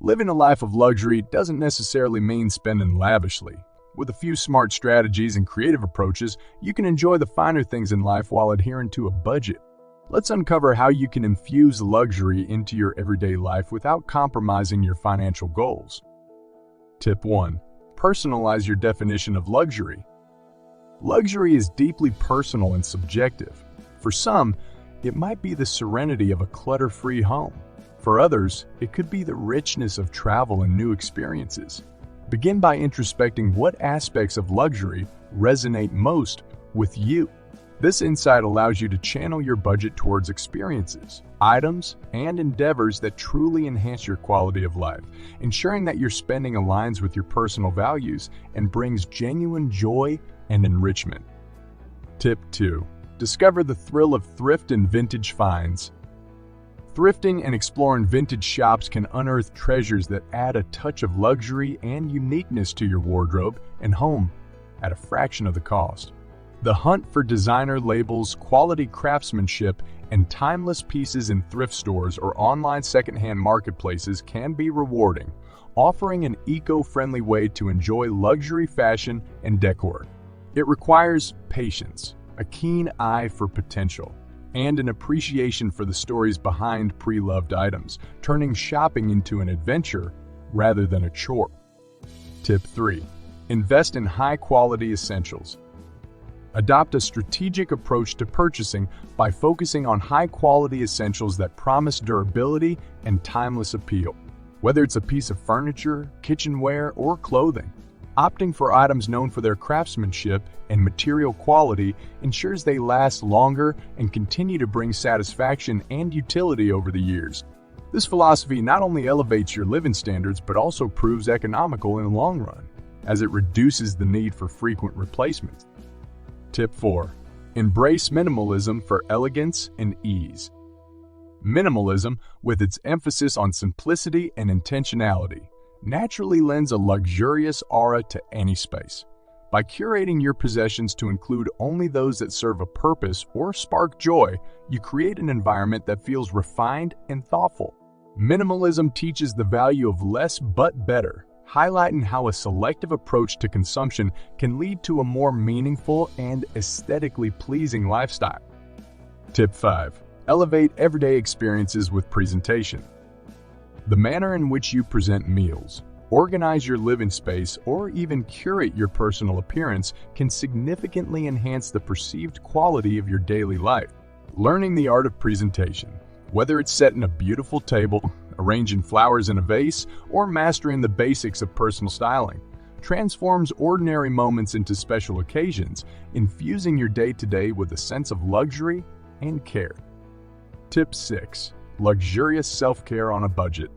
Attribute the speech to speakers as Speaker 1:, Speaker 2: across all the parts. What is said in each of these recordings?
Speaker 1: Living a life of luxury doesn't necessarily mean spending lavishly. With a few smart strategies and creative approaches, you can enjoy the finer things in life while adhering to a budget. Let's uncover how you can infuse luxury into your everyday life without compromising your financial goals. Tip 1. Personalize your definition of luxury. Luxury is deeply personal and subjective. For some, it might be the serenity of a clutter-free home. For others, it could be the richness of travel and new experiences. Begin by introspecting what aspects of luxury resonate most with you. This insight allows you to channel your budget towards experiences, items, and endeavors that truly enhance your quality of life, ensuring that your spending aligns with your personal values and brings genuine joy and enrichment. Tip 2. Discover the thrill of thrift and vintage finds. Thrifting and exploring vintage shops can unearth treasures that add a touch of luxury and uniqueness to your wardrobe and home at a fraction of the cost. The hunt for designer labels, quality craftsmanship, and timeless pieces in thrift stores or online secondhand marketplaces can be rewarding, offering an eco-friendly way to enjoy luxury fashion and decor. It requires patience, a keen eye for potential, and an appreciation for the stories behind pre-loved items, turning shopping into an adventure rather than a chore. Tip 3. Invest in high-quality essentials. Adopt a strategic approach to purchasing by focusing on high-quality essentials that promise durability and timeless appeal. Whether it's a piece of furniture, kitchenware, or clothing, opting for items known for their craftsmanship and material quality ensures they last longer and continue to bring satisfaction and utility over the years. This philosophy not only elevates your living standards but also proves economical in the long run, as it reduces the need for frequent replacements. Tip 4. Embrace minimalism for elegance and ease. Minimalism, with its emphasis on simplicity and intentionality, naturally lends a luxurious aura to any space. By curating your possessions to include only those that serve a purpose or spark joy, you create an environment that feels refined and thoughtful. Minimalism teaches the value of less but better, highlighting how a selective approach to consumption can lead to a more meaningful and aesthetically pleasing lifestyle. Tip 5. Elevate everyday experiences with presentation. The manner in which you present meals, organize your living space, or even curate your personal appearance can significantly enhance the perceived quality of your daily life. Learning the art of presentation, whether it's setting a beautiful table, arranging flowers in a vase, or mastering the basics of personal styling, transforms ordinary moments into special occasions, infusing your day-to-day with a sense of luxury and care. Tip 6. Luxurious self-care on a budget.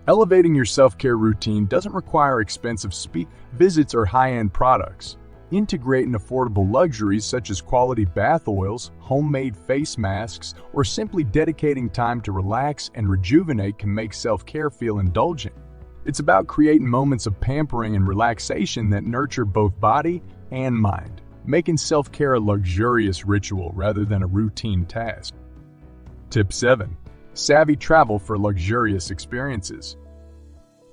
Speaker 1: Elevating your self-care routine doesn't require expensive spa visits or high-end products. Integrating affordable luxuries such as quality bath oils, homemade face masks, or simply dedicating time to relax and rejuvenate can make self-care feel indulging. It's about creating moments of pampering and relaxation that nurture both body and mind, making self-care a luxurious ritual rather than a routine task. Tip 7. Savvy travel for luxurious experiences.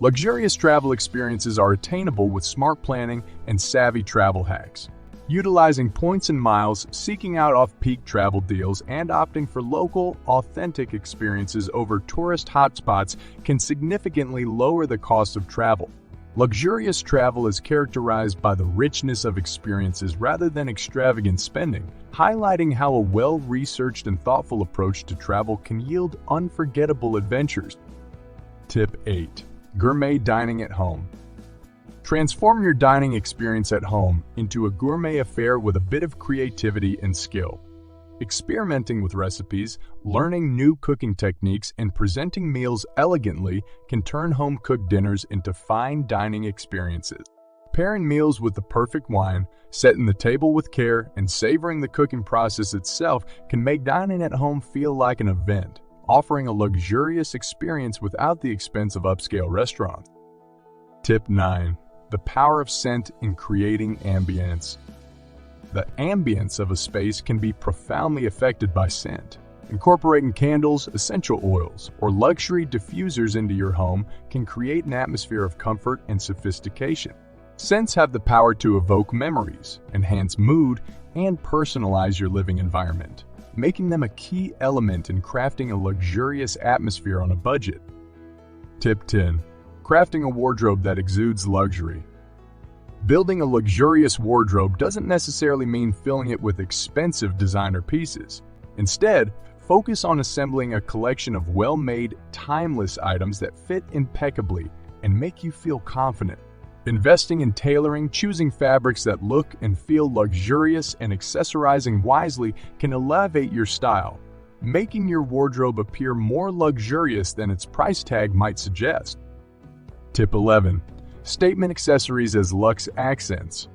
Speaker 1: Luxurious travel experiences are attainable with smart planning and savvy travel hacks. Utilizing points and miles, seeking out off-peak travel deals, and opting for local, authentic experiences over tourist hotspots can significantly lower the cost of travel. Luxurious travel is characterized by the richness of experiences rather than extravagant spending, highlighting how a well-researched and thoughtful approach to travel can yield unforgettable adventures. Tip 8. Gourmet dining at home. Transform your dining experience at home into a gourmet affair with a bit of creativity and skill. Experimenting with recipes, learning new cooking techniques, and presenting meals elegantly can turn home-cooked dinners into fine dining experiences. Pairing meals with the perfect wine, setting the table with care, and savoring the cooking process itself can make dining at home feel like an event, offering a luxurious experience without the expense of upscale restaurants. Tip 9. The power of scent in creating ambience. The ambience of a space can be profoundly affected by scent. Incorporating candles, essential oils, or luxury diffusers into your home can create an atmosphere of comfort and sophistication. Scents have the power to evoke memories, enhance mood, and personalize your living environment, making them a key element in crafting a luxurious atmosphere on a budget. Tip 10. Crafting a wardrobe that exudes luxury. Building a luxurious wardrobe doesn't necessarily mean filling it with expensive designer pieces. Instead, focus on assembling a collection of well-made, timeless items that fit impeccably and make you feel confident. Investing in tailoring, choosing fabrics that look and feel luxurious, and accessorizing wisely can elevate your style, making your wardrobe appear more luxurious than its price tag might suggest. Tip 11. Statement accessories as luxe accents.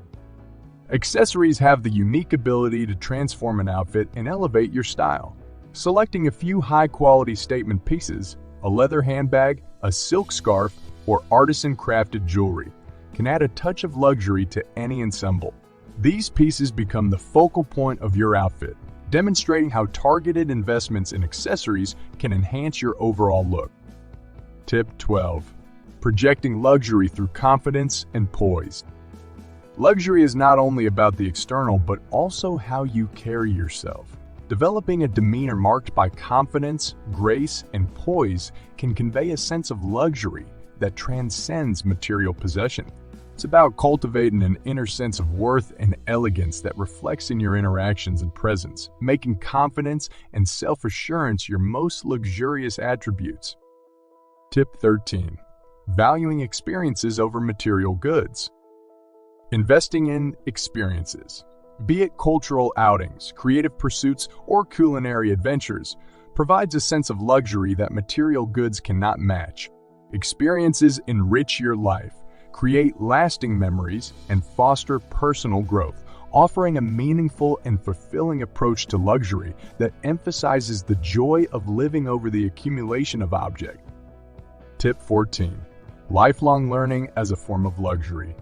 Speaker 1: Accessories have the unique ability to transform an outfit and elevate your style. Selecting a few high-quality statement pieces, a leather handbag, a silk scarf, or artisan-crafted jewelry, can add a touch of luxury to any ensemble. These pieces become the focal point of your outfit, demonstrating how targeted investments in accessories can enhance your overall look. Tip 12. Projecting luxury through confidence and poise. Luxury is not only about the external, but also how you carry yourself. Developing a demeanor marked by confidence, grace, and poise can convey a sense of luxury that transcends material possession. It's about cultivating an inner sense of worth and elegance that reflects in your interactions and presence, making confidence and self-assurance your most luxurious attributes. Tip 13. Valuing experiences over material goods. Investing in experiences, be it cultural outings, creative pursuits, or culinary adventures, provides a sense of luxury that material goods cannot match. Experiences enrich your life, create lasting memories, and foster personal growth, offering a meaningful and fulfilling approach to luxury that emphasizes the joy of living over the accumulation of objects. Tip 14. Lifelong learning as a form of luxury.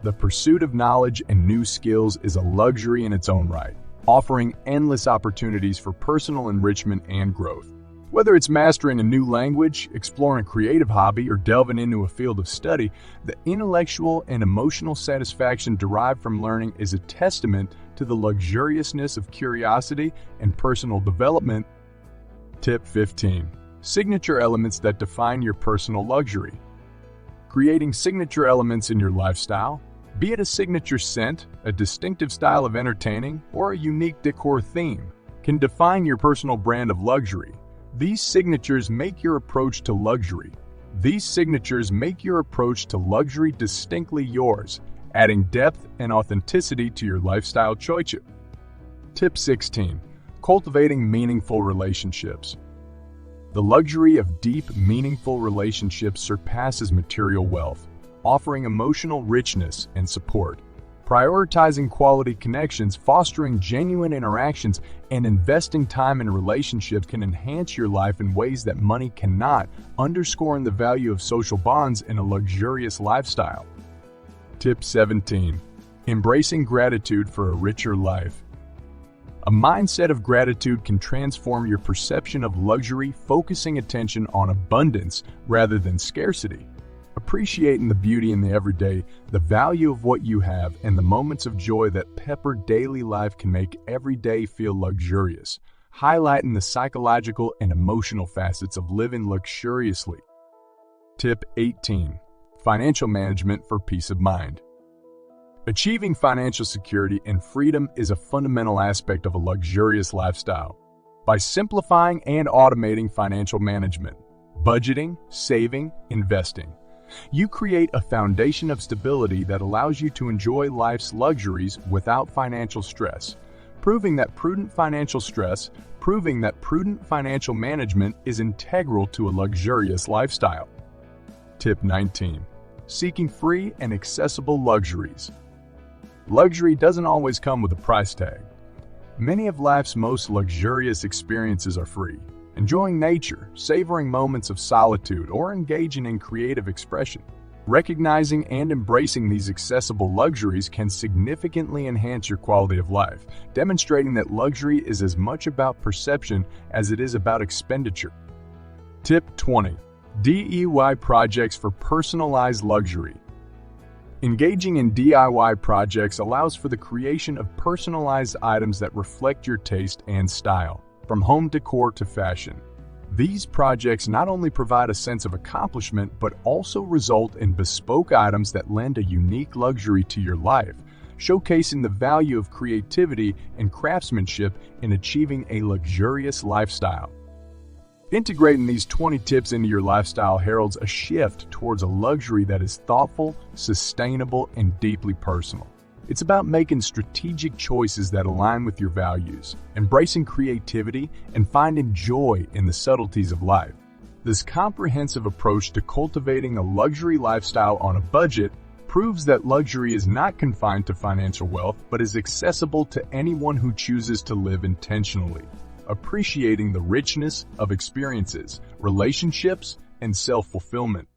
Speaker 1: The pursuit of knowledge and new skills is a luxury in its own right, offering endless opportunities for personal enrichment and growth. Whether it's mastering a new language, exploring a creative hobby, or delving into a field of study, the intellectual and emotional satisfaction derived from learning is a testament to the luxuriousness of curiosity and personal development. Tip 15. Signature elements that define your personal luxury. Creating signature elements in your lifestyle, be it a signature scent, a distinctive style of entertaining, or a unique decor theme, can define your personal brand of luxury. These signatures make your approach to luxury distinctly yours, adding depth and authenticity to your lifestyle choices. Tip 16. Cultivating meaningful relationships. The luxury of deep, meaningful relationships surpasses material wealth, offering emotional richness and support. Prioritizing quality connections, fostering genuine interactions, and investing time in relationships can enhance your life in ways that money cannot, underscoring the value of social bonds in a luxurious lifestyle. Tip 17. Embracing gratitude for a richer life. A mindset of gratitude can transform your perception of luxury, focusing attention on abundance rather than scarcity. Appreciating the beauty in the everyday, the value of what you have, and the moments of joy that pepper daily life can make every day feel luxurious, highlighting the psychological and emotional facets of living luxuriously. Tip 18. Financial management for peace of mind. Achieving financial security and freedom is a fundamental aspect of a luxurious lifestyle. By simplifying and automating financial management, budgeting, saving, investing, you create a foundation of stability that allows you to enjoy life's luxuries without financial stress, proving that prudent financial management is integral to a luxurious lifestyle. Tip 19. Seeking free and accessible luxuries. Luxury doesn't always come with a price tag. Many of life's most luxurious experiences are free. Enjoying nature, savoring moments of solitude, or engaging in creative expression. Recognizing and embracing these accessible luxuries can significantly enhance your quality of life, demonstrating that luxury is as much about perception as it is about expenditure. Tip 20. DIY projects for personalized luxury. Engaging in DIY projects allows for the creation of personalized items that reflect your taste and style, from home decor to fashion. These projects not only provide a sense of accomplishment, but also result in bespoke items that lend a unique luxury to your life, showcasing the value of creativity and craftsmanship in achieving a luxurious lifestyle. Integrating these 20 tips into your lifestyle heralds a shift towards a luxury that is thoughtful, sustainable, and deeply personal. It's about making strategic choices that align with your values, embracing creativity, and finding joy in the subtleties of life. This comprehensive approach to cultivating a luxury lifestyle on a budget proves that luxury is not confined to financial wealth, but is accessible to anyone who chooses to live intentionally, appreciating the richness of experiences, relationships, and self-fulfillment.